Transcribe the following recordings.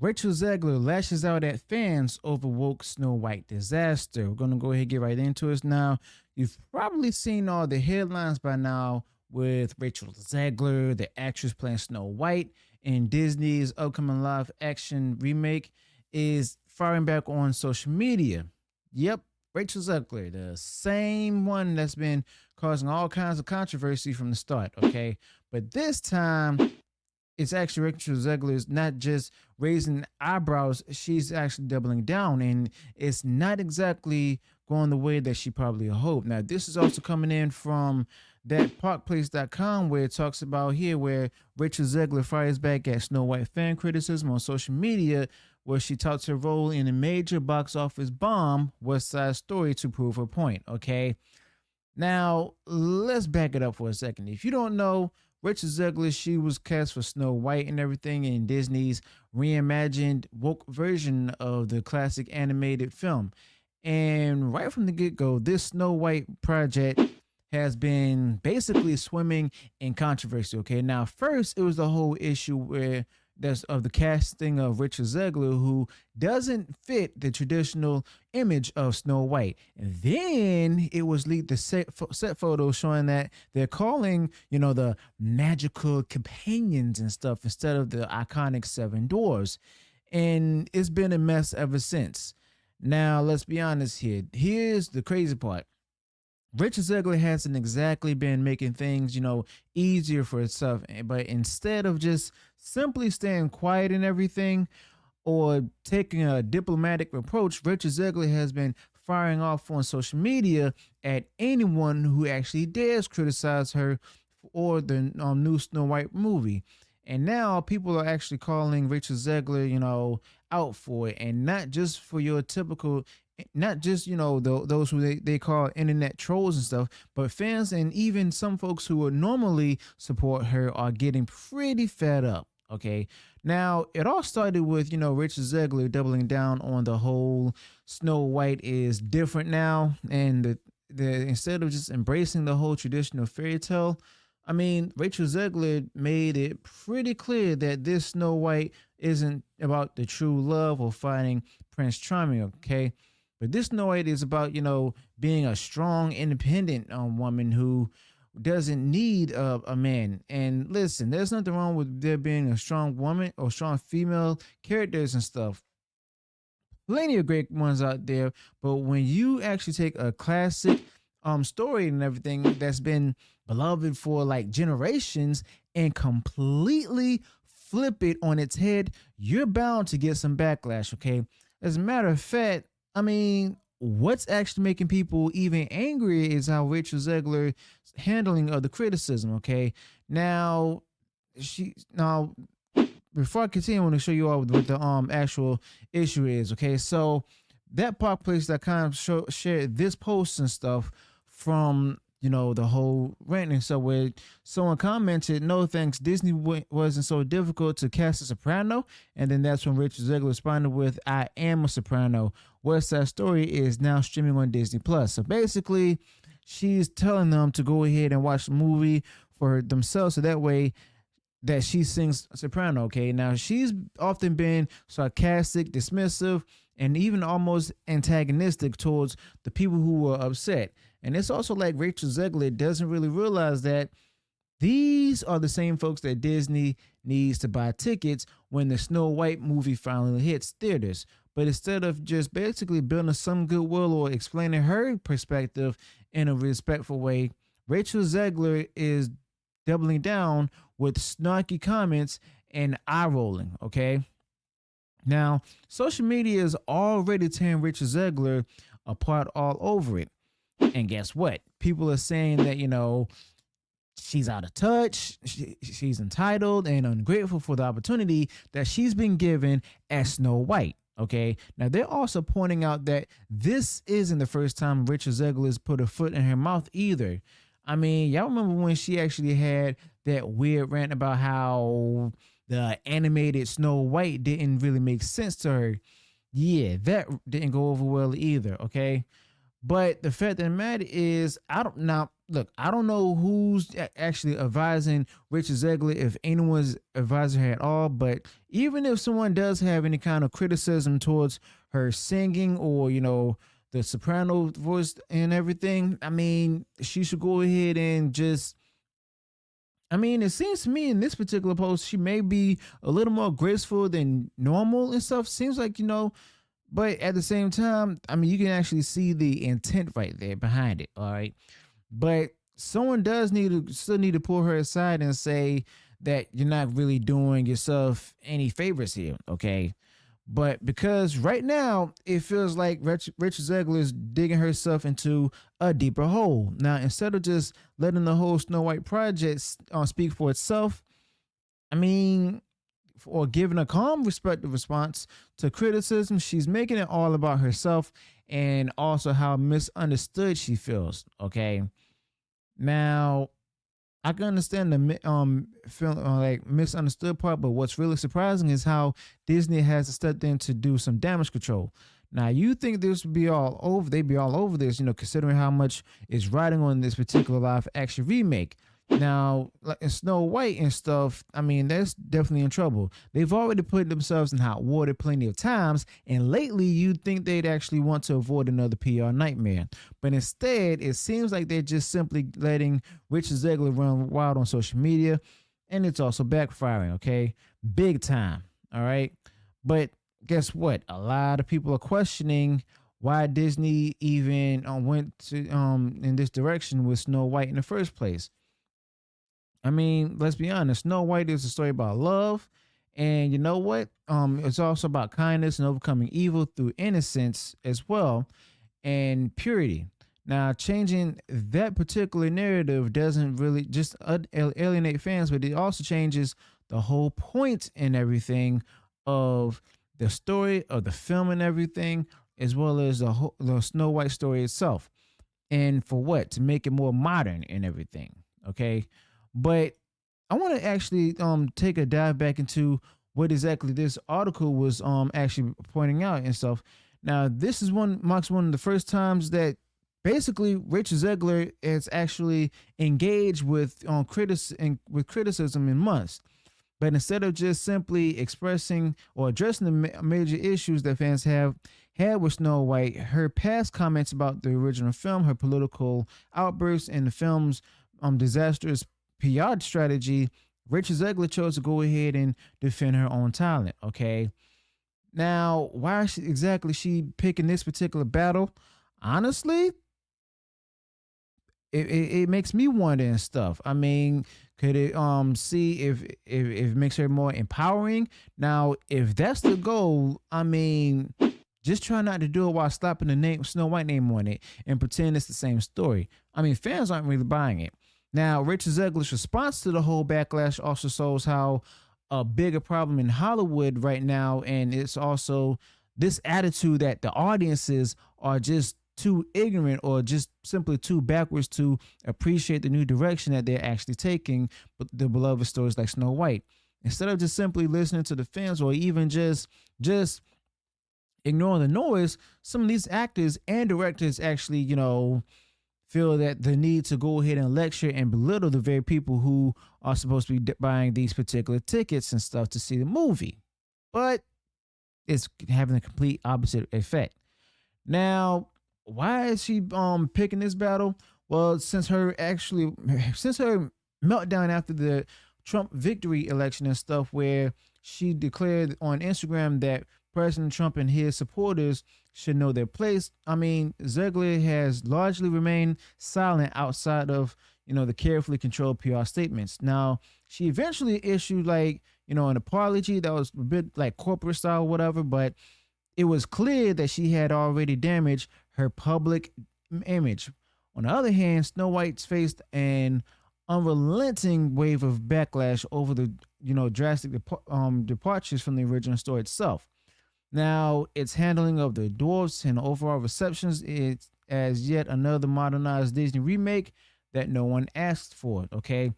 Rachel Zegler lashes out at fans over woke Snow White disaster. We're going to go ahead and get right into it now. You've probably seen all the headlines by now with Rachel Zegler, the actress playing Snow White in Disney's upcoming live action remake, is firing back on social media. Yep, Rachel Zegler, the same one that's been causing all kinds of controversy from the start, okay? But this time, it's actually Rachel Zegler is not just raising eyebrows, she's actually doubling down, and it's not exactly going the way that she probably hoped. Now, this is also coming in from that parkplace.com where it talks about here where Rachel Zegler fires back at Snow White fan criticism on social media, where she touts her role in a major box office bomb, West Side Story, to prove her point. Okay, now let's back it up for a second. If you don't know, Rachel Zegler, she was cast for Snow White and everything in Disney's reimagined woke version of the classic animated film. And right from the get go, this Snow White project has been basically swimming in controversy. Okay, now first it was the whole issue where that's of the casting of Richard Zegler, who doesn't fit the traditional image of Snow White. And then it was leaked the set photos showing that they're calling, the magical companions and stuff instead of the iconic seven dwarfs. And it's been a mess ever since. Now, let's be honest here. Here's the crazy part. Richard Zegler hasn't exactly been making things, easier for itself. But instead of just simply staying quiet and everything or taking a diplomatic approach, Richard Zegler has been firing off on social media at anyone who actually dares criticize her or the new Snow White movie. And now people are actually calling Richard Zegler, out for it. And not just for your typical, not just, those who they call internet trolls and stuff, but fans and even some folks who would normally support her are getting pretty fed up. Okay. Now, it all started with, Richard Zegler doubling down on the whole Snow White is different now. And the instead of just embracing the whole traditional fairy tale, Rachel Zegler made it pretty clear that this Snow White isn't about the true love or finding Prince Charming, okay? But this Snow White is about, being a strong, independent woman who doesn't need a man. And listen, there's nothing wrong with there being a strong woman or strong female characters and stuff. Plenty of great ones out there, but when you actually take a classic story and everything that's been beloved for like generations and completely flip it on its head, you're bound to get some backlash, okay? As a matter of fact, what's actually making people even angrier is how Rachel Zegler handling of the criticism, okay? Now, before I continue, I want to show you all what the actual issue is, okay? So that parkplace.com shared this post and stuff from the whole rant and so where someone commented, "No thanks, Disney wasn't so difficult to cast a soprano." And then that's when Richard Zegler responded with, "I am a soprano. West Side Story is now streaming on Disney Plus." So basically, she's telling them to go ahead and watch the movie for themselves, so that way that she sings soprano. Okay, now she's often been sarcastic, dismissive, and even almost antagonistic towards the people who were upset. And it's also like Rachel Zegler doesn't really realize that these are the same folks that Disney needs to buy tickets when the Snow White movie finally hits theaters. But instead of just basically building some goodwill or explaining her perspective in a respectful way, Rachel Zegler is doubling down with snarky comments and eye rolling, okay? Now, social media is already tearing Rachel Zegler apart all over it. And guess what? People are saying that, she's out of touch, she's entitled and ungrateful for the opportunity that she's been given as Snow White. Okay. Now, they're also pointing out that this isn't the first time Rachel Zegler has put her foot in her mouth either. Y'all remember when she actually had that weird rant about how the animated Snow White didn't really make sense to her? Yeah, that didn't go over well either. Okay. But the fact of the matter is, look, I don't know who's actually advising Richard Zegler, if anyone's advising her at all. But even if someone does have any kind of criticism towards her singing, or the soprano voice and everything, I mean, she should go ahead and just. I mean, it seems to me in this particular post, she may be a little more graceful than normal and stuff. Seems like, but at the same time, I mean, you can actually see the intent right there behind it. All right. But someone does still need to pull her aside and say that you're not really doing yourself any favors here. Okay. But because right now it feels like Richard Zegler is digging herself into a deeper hole. Now, instead of just letting the whole Snow White project speak for itself, I mean, or giving a calm, respectful response to criticism, she's making it all about herself and also how misunderstood she feels. Okay. Now, I can understand the feeling like misunderstood part, but what's really surprising is how Disney has stepped in to do some damage control. Now, you think this would be all over? They'd be all over this, considering how much is riding on this particular live action remake. Now, like in Snow White and stuff, I mean, that's definitely in trouble. They've already put themselves in hot water plenty of times, and lately you'd think they'd actually want to avoid another PR nightmare. But instead, it seems like they're just simply letting Richard Zegler run wild on social media, and it's also backfiring, okay? Big time, all right? But guess what? A lot of people are questioning why Disney even went to in this direction with Snow White in the first place. I mean, let's be honest. Snow White is a story about love, and you know what? It's also about kindness and overcoming evil through innocence as well, and purity. Now, changing that particular narrative doesn't really just alienate fans, but it also changes the whole point and everything of the story of the film and everything, as well as the Snow White story itself. And for what? To make it more modern and everything. Okay. But I want to actually take a dive back into what exactly this article was actually pointing out and stuff. Now, this is marks one of the first times that basically Richard Zegler is actually engaged with criticism in months. But instead of just simply expressing or addressing the major issues that fans have had with Snow White, her past comments about the original film, her political outbursts, and the film's disastrous PR strategy, Richard Zegler chose to go ahead and defend her own talent. Okay. Now, why is she picking this particular battle? Honestly, it makes me wonder and stuff. I mean, could it see if it makes her more empowering? Now, if that's the goal, I mean, just try not to do it while slapping the name Snow White name on it and pretend it's the same story. I mean, fans aren't really buying it. Now, Richard Zegler's response to the whole backlash also shows how a bigger problem in Hollywood right now, and it's also this attitude that the audiences are just too ignorant or just simply too backwards to appreciate the new direction that they're actually taking the beloved stories like Snow White. Instead of just simply listening to the fans or even just ignoring the noise, some of these actors and directors actually, feel that the need to go ahead and lecture and belittle the very people who are supposed to be buying these particular tickets and stuff to see the movie. But it's having a complete opposite effect. Now, why is she picking this battle? Well, since her meltdown after the Trump victory election and stuff, where she declared on Instagram that President Trump and his supporters should know their place. I mean, Zegler has largely remained silent outside of, the carefully controlled PR statements. Now, she eventually issued an apology that was a bit like corporate style or whatever, but it was clear that she had already damaged her public image. On the other hand, Snow White's faced an unrelenting wave of backlash over the, drastic departures from the original story itself. Now, its handling of the dwarfs and overall receptions is as yet another modernized Disney remake that no one asked for, okay?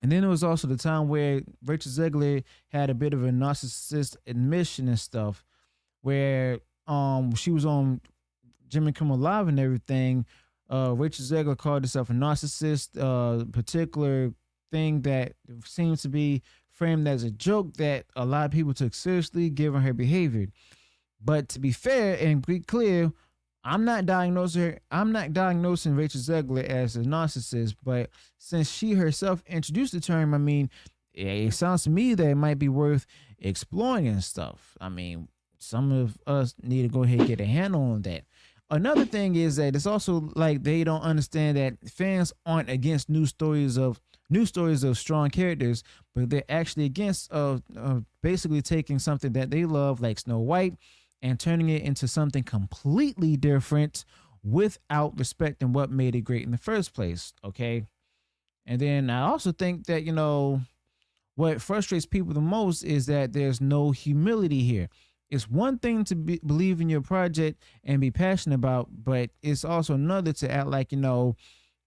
And then there was also the time where Richard Zegler had a bit of a narcissist admission and stuff, where she was on Jimmy Kimmel Live and everything, Rachel Zegler called herself a narcissist. Particular thing that seems to be framed as a joke that a lot of people took seriously given her behavior. But to be fair and be clear, I'm not diagnosing her. I'm not diagnosing Rachel Zegler as a narcissist. But since she herself introduced the term, I mean, it sounds to me that it might be worth exploring and stuff. I mean, some of us need to go ahead and get a handle on that. Another thing is that it's also like they don't understand that fans aren't against new stories of strong characters, but they're actually against basically taking something that they love, like Snow White, and turning it into something completely different without respecting what made it great in the first place. Okay. And then I also think that, what frustrates people the most is that there's no humility here. It's one thing to believe in your project and be passionate about, but it's also another to act like,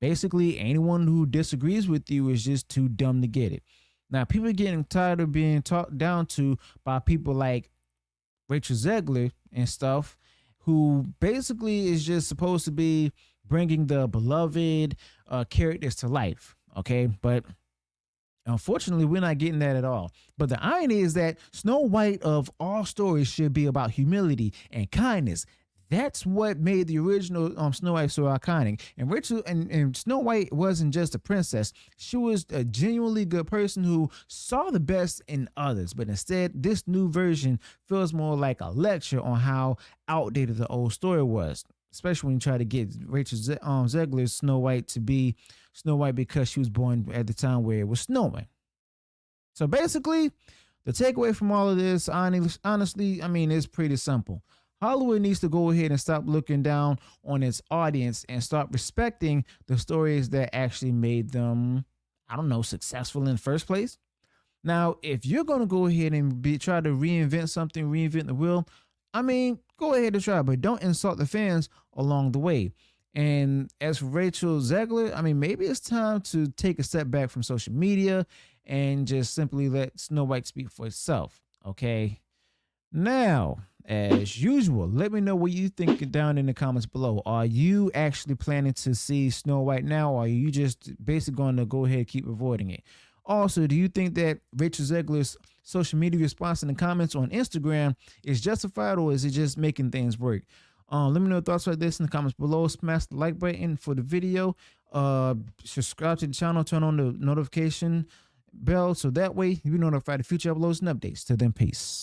basically anyone who disagrees with you is just too dumb to get it. Now, people are getting tired of being talked down to by people like Rachel Zegler and stuff, who basically is just supposed to be bringing the beloved characters to life. Okay. But unfortunately, we're not getting that at all. But the irony is that Snow White of all stories should be about humility and kindness. That's what made the original Snow White so iconic. And Rachel and Snow White wasn't just a princess. She was a genuinely good person who saw the best in others. But instead, this new version feels more like a lecture on how outdated the old story was. Especially when you try to get Rachel Zegler's Snow White to be Snow White because she was born at the time where it was snowing. So basically, the takeaway from all of this, honestly, I mean, it's pretty simple. Hollywood needs to go ahead and stop looking down on its audience and start respecting the stories that actually made them, I don't know, successful in the first place. Now, if you're going to go ahead and try to reinvent the wheel, I mean, go ahead and try, but don't insult the fans along the way. And as for Rachel Zegler, I mean, maybe it's time to take a step back from social media and just simply let Snow White speak for itself. Okay. Now, as usual, let me know what you think down in the comments below. Are you actually planning to see Snow White now, or are you just basically going to go ahead and keep avoiding it? Also, do you think that Rachel Zegler's social media response in the comments on Instagram is justified, or is it just making things work? Let me know your thoughts about this in the comments below. Smash the like button for the video. Subscribe to the channel. Turn on the notification bell so that way you'll be notified of future uploads and updates. Till then, peace.